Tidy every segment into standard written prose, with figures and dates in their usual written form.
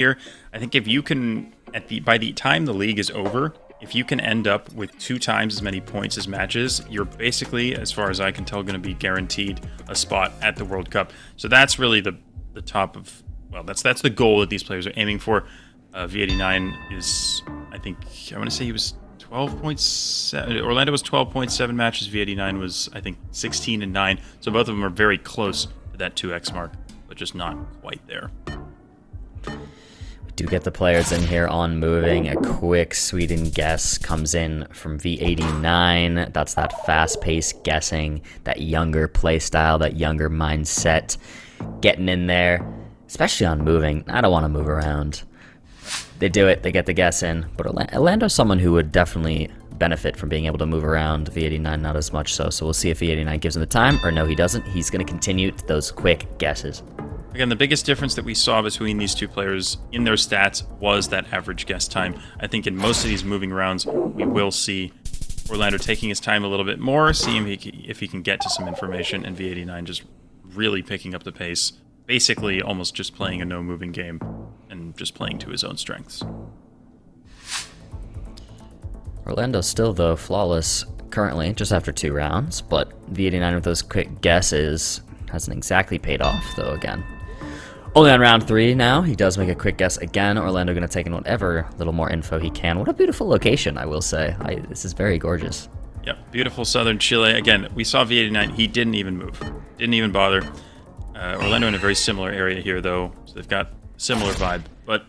here. I think if you can, by the time the league is over, if you can end up with 2 times as many points as matches, you're basically, as far as I can tell, going to be guaranteed a spot at the World Cup. So that's really the top of, well, that's the goal that these players are aiming for. V89 is, I want to say he was 12.7. Orlando was 12.7 matches. V89 was, I think, 16 and 9. So both of them are very close to that 2x mark, but just not quite there. Do get the players in here on moving. A quick Sweden guess comes in from V89. That's that fast-paced guessing, that younger play style, that younger mindset. Getting in there, especially on moving. I don't want to move around. They do it, they get the guess in. But Orlando's someone who would definitely benefit from being able to move around. V89 not as much so. So we'll see if V89 gives him the time, or no, he doesn't. He's going to continue those quick guesses. Again, the biggest difference that we saw between these two players in their stats was that average guess time. I think in most of these moving rounds, we will see Orlando taking his time a little bit more, seeing if he can get to some information, and V89 just really picking up the pace, basically almost just playing a no-moving game and just playing to his own strengths. Orlando still, though, flawless currently, just after 2 rounds, but V89 with those quick guesses hasn't exactly paid off, though, again. Only on round 3 now. He does make a quick guess again. Orlando going to take in whatever little more info he can. What a beautiful location, I will say. This is very gorgeous. Yep, beautiful southern Chile. Again, we saw V89. He didn't even move. Didn't even bother. Orlando in a very similar area here, though, so they've got a similar vibe. But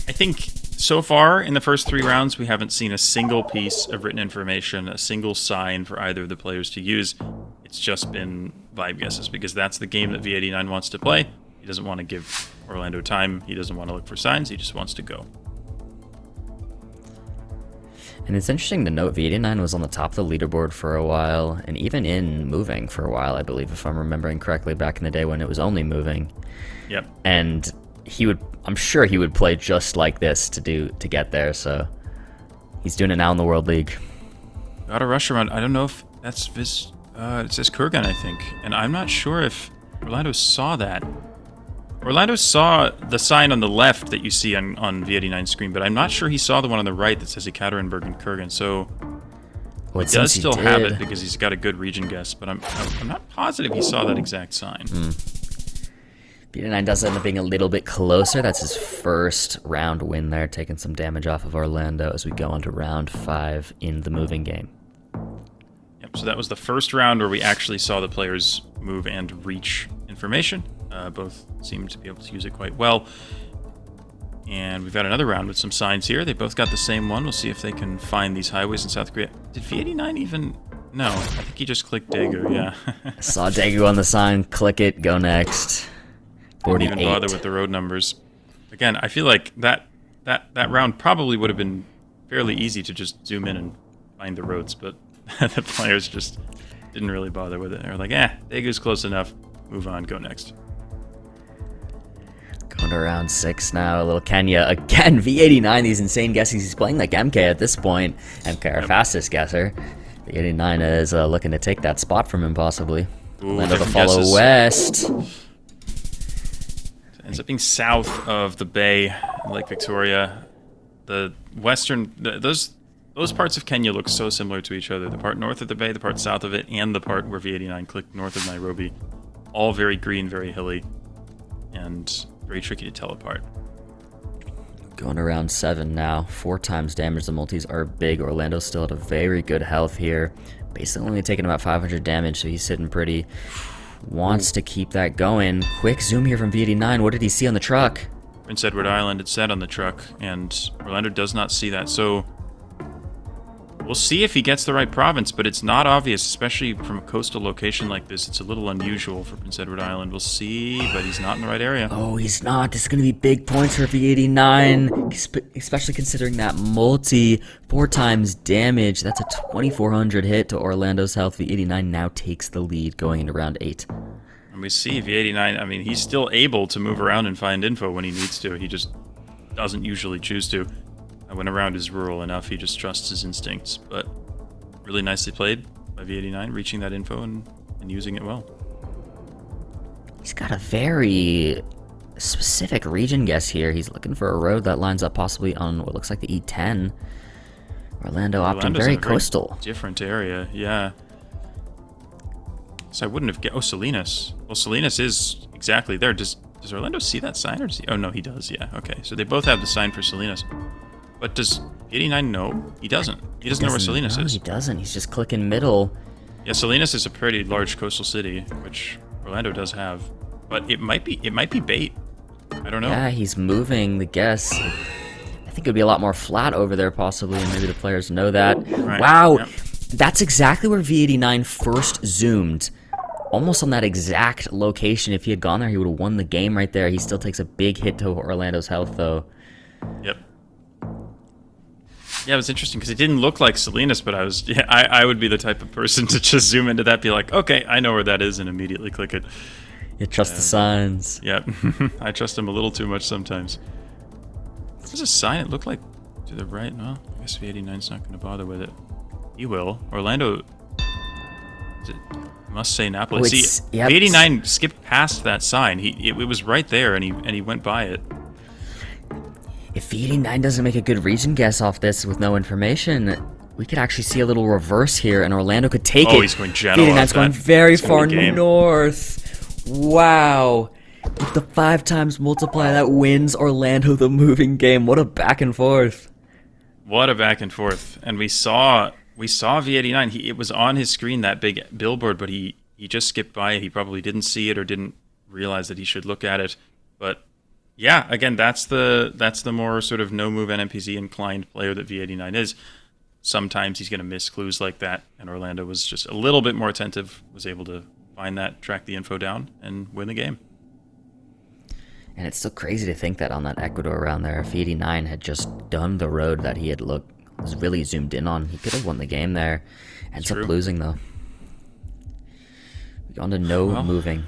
I think so far in the first 3 rounds, we haven't seen a single piece of written information, a single sign for either of the players to use. It's just been vibe guesses, because that's the game that V89 wants to play. He doesn't want to give Orlando time. He doesn't want to look for signs. He just wants to go. And it's interesting to note V89 was on the top of the leaderboard for a while, and even in moving for a while, I believe, if I'm remembering correctly, back in the day when it was only moving. Yep. And I'm sure he would play just like this to get there, so he's doing it now in the World League. Got a rush around. I don't know if that's this. It says Kurgan, I think, and I'm not sure if Orlando saw that. Orlando saw the sign on the left that you see on V89's screen, but I'm not sure he saw the one on the right that says Ekaterinburg and Kurgan. So he does still have it because he's got a good region guess, but I'm not positive he saw that exact sign. V89 does end up being a little bit closer. That's his first round win there, taking some damage off of Orlando as we go on to round 5 in the moving game. Yep, so that was the first round where we actually saw the players move and reach information. Both seem to be able to use it quite well. And we've got another round with some signs here. They both got the same one. We'll see if they can find these highways in South Korea. Did V89 even... No, I think he just clicked Daegu, yeah. Saw Daegu on the sign, click it, go next. 48. Didn't even bother with the road numbers. Again, I feel like that round probably would have been fairly easy to just zoom in and find the roads, but the players just didn't really bother with it. They were like, Daegu's close enough. Move on, go next. Going to round 6 now, a little Kenya. Again, V89, these insane guesses. He's playing like MK at this point. MK, our fastest guesser. V89 is looking to take that spot from him, possibly. Orlando to follow guesses. West. Ends up being south of the bay, Lake Victoria. The western... Those parts of Kenya look so similar to each other. The part north of the bay, the part south of it, and the part where V89 clicked north of Nairobi. All very green, very hilly, and very tricky to tell apart. Going to round 7 now. 4 times damage. The multis are big. Orlando still at a very good health here. Basically only taking about 500 damage, so he's sitting pretty. Wants to keep that going. Quick zoom here from V89. What did he see on the truck? Prince Edward Island, it said on the truck, and Orlando does not see that, so... We'll see if he gets the right province, but it's not obvious, especially from a coastal location like this. It's a little unusual for Prince Edward Island. We'll see, but he's not in the right area. Oh, he's not. This is going to be big points for V89, especially considering that multi 4 times damage. That's a 2,400 hit to Orlando's health. V89 now takes the lead going into round 8. And we see V89, I mean, he's still able to move around and find info when he needs to. He just doesn't usually choose to. When a round is rural enough, he just trusts his instincts. But really nicely played by V89, reaching that info and using it well. He's got a very specific region guess here. He's looking for a road that lines up possibly on what looks like the E10. Orlando opting Orlando's very in a coastal. Different area, yeah. So I wouldn't have oh, Salinas. Well, Salinas is exactly there. Does Orlando see that sign, or does he? Oh no, he does. Yeah, okay. So they both have the sign for Salinas. But does V89 know? He doesn't. He doesn't know where Salinas is. He doesn't. He's just clicking middle. Yeah, Salinas is a pretty large coastal city, which Orlando does have. But it might be bait. I don't know. Yeah, he's moving the guess. I think it would be a lot more flat over there possibly, and maybe the players know that. Right. Wow, Yep. That's exactly where V89 first zoomed. Almost on that exact location. If he had gone there, he would have won the game right there. He still takes a big hit to Orlando's health, though. Yep. Yeah, it was interesting because it didn't look like Salinas, but I would be the type of person to just zoom into that, be like, okay, I know where that is, and immediately click it. You trust the signs. Yep. I trust him a little too much sometimes. There's a sign, it looked like to the right. Well, I guess V89's not going to bother with it. He will. Orlando... must say Napoli. Oh, See, yep. V89 skipped past that sign. It was right there, and he went by it. If V89 doesn't make a good region guess off this with no information, we could actually see a little reverse here, and Orlando could take it. Oh, he's going Genoa. V89's going very far game. north. Wow. With the 5 times multiplier, that wins Orlando the moving game. What a back and forth. What a back and forth. And we saw V89. It was on his screen, that big billboard, but he just skipped by it. He probably didn't see it or didn't realize that he should look at it. But yeah, again, that's the more sort of no move NMPZ inclined player that V89 is. Sometimes he's going to miss clues like that, and Orlando was just a little bit more attentive, was able to find that, track the info down, and win the game. And it's still crazy to think that on that Ecuador round there, if V89 had just done the road that he was really zoomed in on, he could have won the game there. Ends up losing, though. We go on to moving.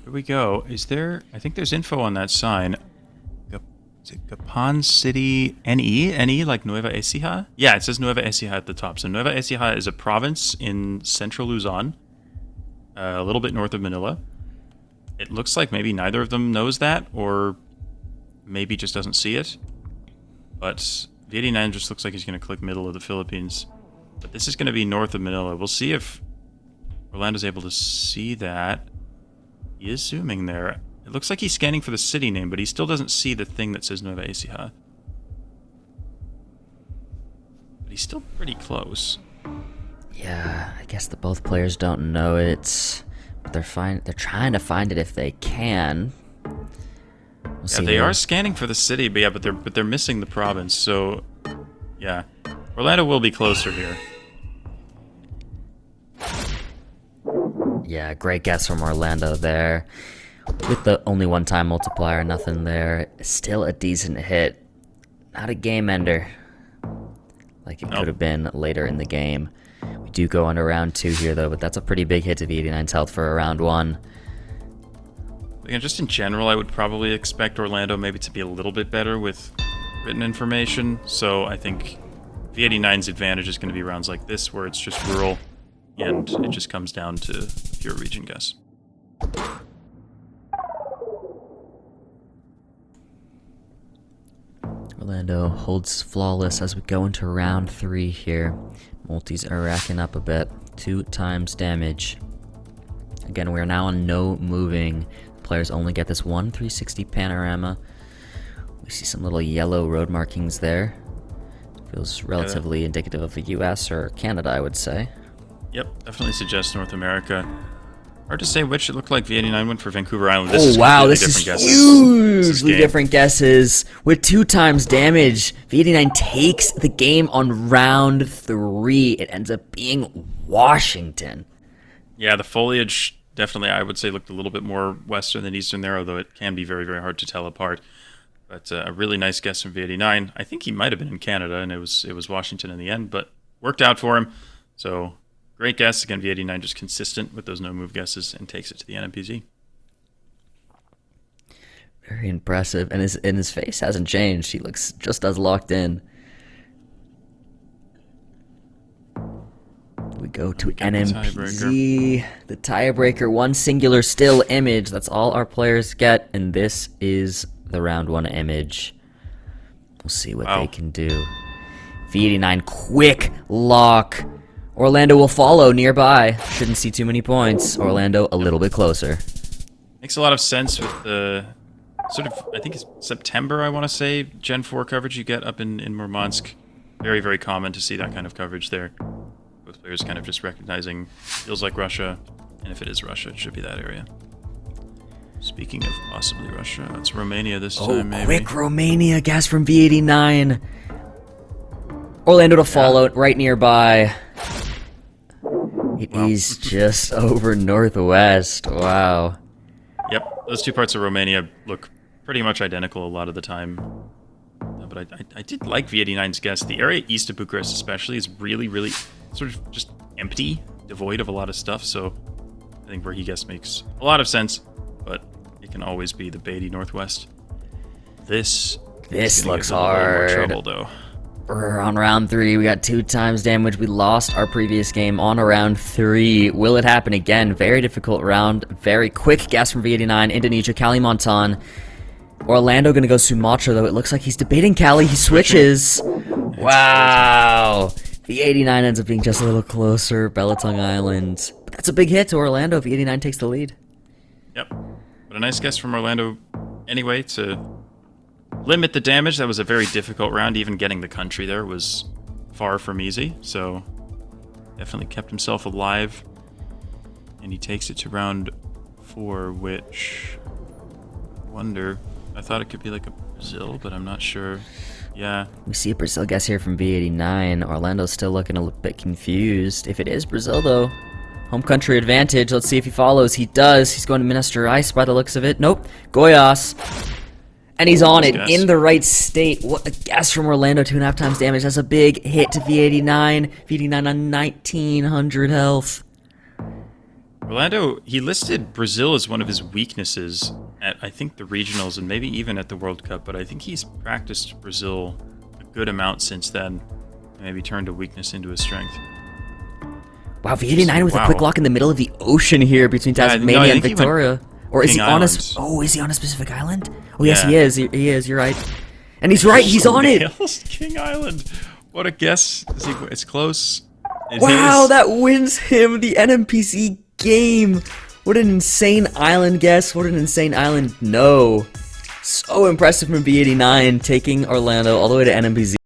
Here we go. I think there's info on that sign. Is it Gapan City NE? NE like Nueva Ecija? Yeah, it says Nueva Ecija at the top. So Nueva Ecija is a province in central Luzon, a little bit north of Manila. It looks like maybe neither of them knows that, or maybe just doesn't see it. But V89 just looks like he's going to click middle of the Philippines. But this is going to be north of Manila. We'll see if Orlando's able to see that. He is zooming there. It looks like he's scanning for the city name, but he still doesn't see the thing that says Nueva Ecija. But he's still pretty close. Yeah, I guess both players don't know it. But they're trying to find it if they can. We'll see They here. are scanning for the city, but they're missing the province. So, yeah, Orlando will be closer here. Yeah, great guess from Orlando there. With the only one-time multiplier, nothing there. Still a decent hit. Not a game ender. Like it could have been later in the game. We do go on to round 2 here, though, but that's a pretty big hit to V89's health for a round 1. Again, just in general, I would probably expect Orlando maybe to be a little bit better with written information. So I think V89's advantage is going to be rounds like this, where it's just rural, and it just comes down to pure region guess. Orlando holds flawless as we go into round 3 here. Multis are racking up a bit. 2 times damage. Again, we are now on no moving. Players only get this one 360 panorama. We see some little yellow road markings there. Feels relatively indicative of the US or Canada, I would say. Yep, definitely suggests North America. Hard to say which. It looked like V89 went for Vancouver Island. This is hugely different guesses. With 2 times damage, V89 takes the game on round 3. It ends up being Washington. Yeah, the foliage definitely, I would say, looked a little bit more western than eastern there, although it can be very, very hard to tell apart. But a really nice guess from V89. I think he might have been in Canada, and it was Washington in the end, but worked out for him. So great guess. Again, V89 just consistent with those no-move guesses and takes it to the NMPZ. Very impressive. And his face hasn't changed. He looks just as locked in. We go to Get the NMPZ. The tiebreaker, one singular still image. That's all our players get, and this is the round 1 image. We'll see what they can do. V89, quick lock. Orlando will follow nearby. Shouldn't see too many points. Orlando a little bit closer. Makes a lot of sense with the sort of, I think it's September, I want to say, Gen 4 coverage you get up in Murmansk. Very, very common to see that kind of coverage there. Both players kind of just recognizing, feels like Russia, and if it is Russia, it should be that area. Speaking of possibly Russia, it's Romania this time, maybe. Quick Romania guess from V89. Orlando to follow, right nearby. It is just over northwest. Wow. Yep, those two parts of Romania look pretty much identical a lot of the time. But I did like V89's guess. The area east of Bucharest especially is really, really sort of just empty, devoid of a lot of stuff. So I think where he guessed makes a lot of sense, but it can always be the Beatty Northwest. This looks more hard. trouble, though. We're on round 3. We got 2 times damage. We lost our previous game on round 3. Will it happen again? Very difficult round. Very quick guess from V89. Indonesia, Kalimantan. Orlando gonna go Sumatra, though. It looks like he's debating Cali. He switches. Wow. V89 ends up being just a little closer. Belatung Island. But that's a big hit to Orlando. V89 takes the lead. Yep. But a nice guess from Orlando anyway to limit the damage. That was a very difficult round. Even getting the country there was far from easy. So definitely kept himself alive. And he takes it to round 4, which I wonder. I thought it could be like a Brazil, but I'm not sure. Yeah. We see a Brazil guess here from V89. Orlando's still looking a little bit confused. If it is Brazil, though, home country advantage. Let's see if he follows. He does. He's going to Minas Gerais by the looks of it. Nope. Goiás. And he's on it in the right state. What a guess from Orlando. 2.5 times damage. That's a big hit to V89. V89 on 1900 health. Orlando, he listed Brazil as one of his weaknesses at, I think, the regionals and maybe even at the World Cup, but I think he's practiced Brazil a good amount since then. Maybe turned a weakness into a strength. Wow, V89 with a quick lock in the middle of the ocean here between Tasmania and Victoria. Or is he on a... Oh, is he on a specific island? Oh, yes, he is. He is. You're right. And he's right. He's on it. King Island. What a guess. It's close. Wow, that wins him the NMPC game. What an insane island guess. What an insane island no. So impressive from V89 taking Orlando all the way to NMPC.